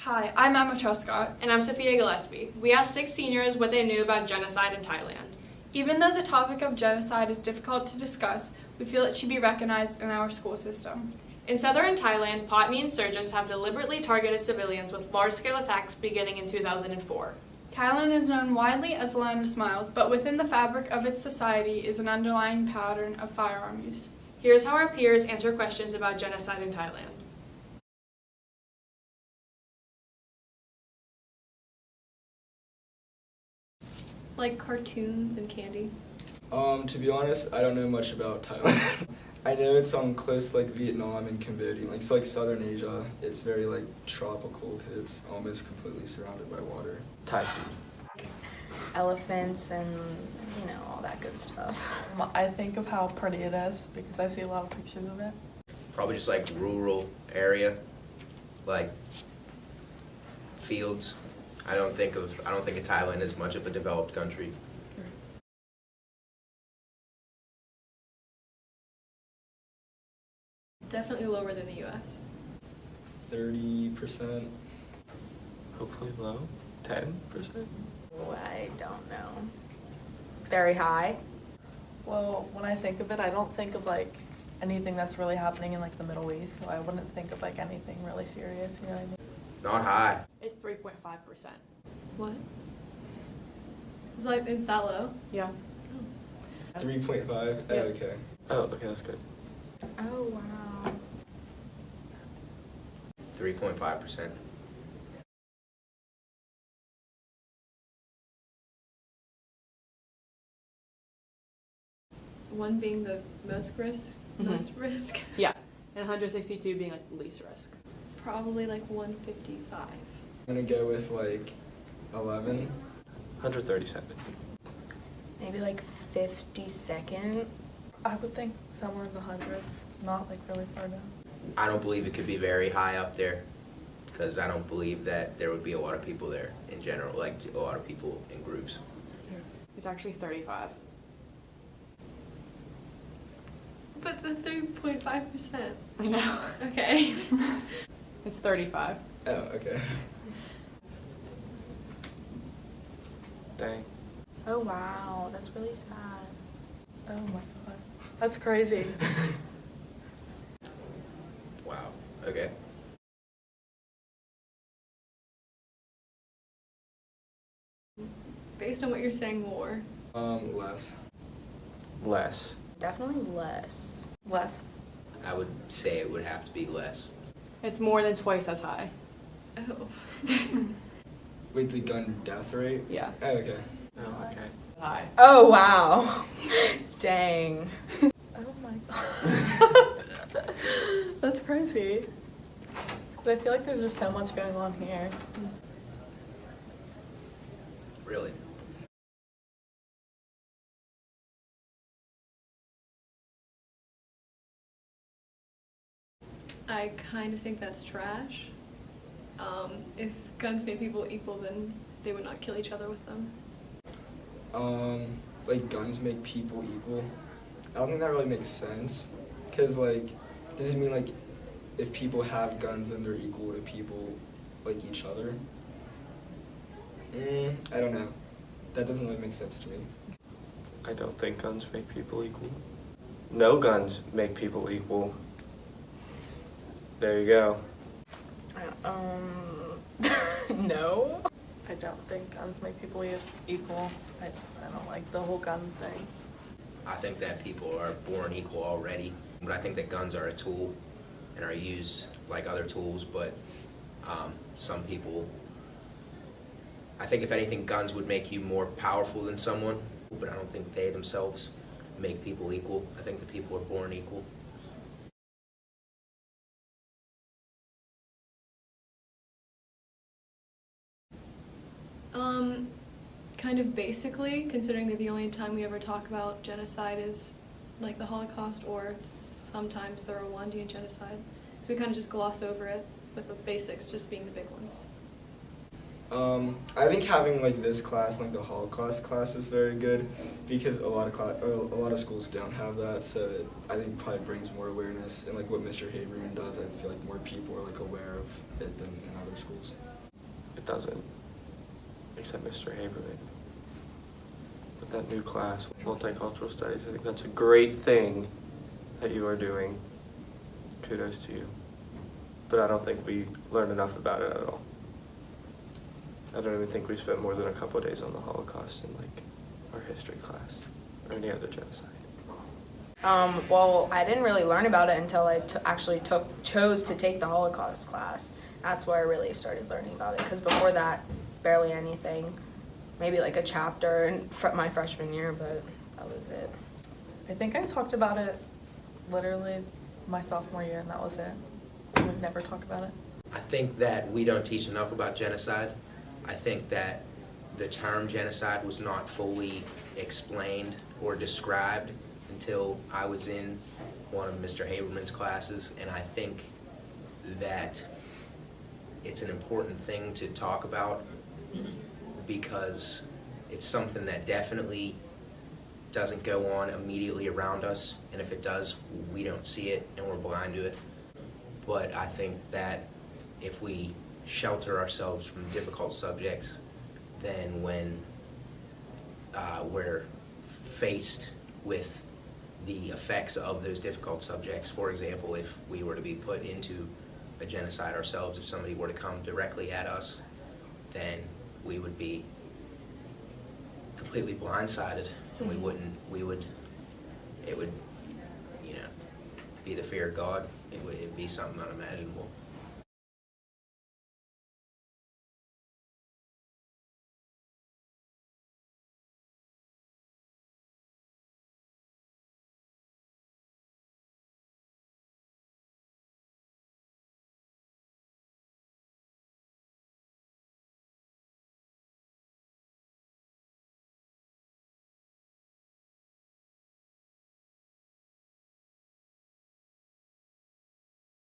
Hi, I'm Emma Truscott. And I'm Sophia Gillespie. We asked 6 seniors what they knew about genocide in Thailand. Even though the topic of genocide is difficult to discuss, we feel it should be recognized in our school system. In southern Thailand, Patni insurgents have deliberately targeted civilians with large-scale attacks beginning in 2004. Thailand is known widely as the land of smiles, but within the fabric of its society is an underlying pattern of firearm use. Here's how our peers answer questions about genocide in Thailand. Like cartoons and candy? To be honest, I don't know much about Thailand. I know it's close to Vietnam and Cambodia, it's Southern Asia. It's very tropical because it's almost completely surrounded by water. Thai food. Elephants and, all that good stuff. I think of how pretty it is because I see a lot of pictures of it. Probably just rural area, fields. I don't think of Thailand as much of a developed country. Definitely lower than the U.S. 30%. Hopefully low. 10%? Oh, I don't know. Very high. Well, when I think of it, I don't think of anything that's really happening in the Middle East, so I wouldn't think of anything really serious, you know what I mean? Not high. It's 3.5%. What? Is that low? Yeah. 3.5? Oh, okay. Oh, okay, that's good. Oh, wow. 3.5%. One being the most risk. Yeah. And 162 being least risk. Probably 155. I'm gonna go with 11. 137. Maybe 52nd. I would think somewhere in the hundreds, not really far down. I don't believe it could be very high up there because I don't believe that there would be a lot of people there in general, a lot of people in groups. It's actually 35. But the 3.5%. I know. Okay. It's 35. Oh, okay. Dang. Oh, wow. That's really sad. Oh my god. That's crazy. Wow. Okay. Based on what you're saying, more. Less. Less. Definitely less. Less. I would say it would have to be less. It's more than twice as high. Oh. Wait, the gun death rate? Yeah. Oh, okay. Oh, okay. High. Oh, wow. Dang. Oh my god. That's crazy. But I feel there's just so much going on here. Really. I kind of think that's trash. If guns made people equal, then they would not kill each other with them. Guns make people equal. I don't think that really makes sense. Because, does it mean, if people have guns, then they're equal to people like each other? I don't know. That doesn't really make sense to me. I don't think guns make people equal. No guns make people equal. There you go. No. I don't think guns make people equal. I don't like the whole gun thing. I think that people are born equal already, but I think that guns are a tool and are used like other tools, but some people, I think if anything, guns would make you more powerful than someone, but I don't think they themselves make people equal. I think that people are born equal. Kind of basically, considering that the only time we ever talk about genocide is the Holocaust or sometimes the Rwandan genocide. So we kind of just gloss over it with the basics just being the big ones. I think having like this class, like the Holocaust class, is very good because a lot of schools don't have that. So I think probably brings more awareness, and like what Mr. Haberman does, I feel like more people are like aware of it than in other schools. It doesn't, except Mr. Haberman. With that new class, multicultural studies, I think that's a great thing that you are doing. Kudos to you. But I don't think we learned enough about it at all. I don't even think we spent more than a couple of days on the Holocaust in like our history class or any other genocide. Well, I didn't really learn about it until I actually chose to take the Holocaust class. That's where I really started learning about it, because before that, barely anything. Maybe like a chapter in my freshman year, but that was it. I think I talked about it literally my sophomore year, and that was it. I would never talk about it. I think that we don't teach enough about genocide. I think that the term genocide was not fully explained or described until I was in one of Mr. Haberman's classes, and I think that it's an important thing to talk about because it's something that definitely doesn't go on immediately around us, and if it does, we don't see it and we're blind to it. But I think that if we shelter ourselves from difficult subjects, then when we're faced with the effects of those difficult subjects, for example, if we were to be put into a genocide ourselves, if somebody were to come directly at us, then we would be completely blindsided, and it would, you know, be the fear of God. It'd be something unimaginable.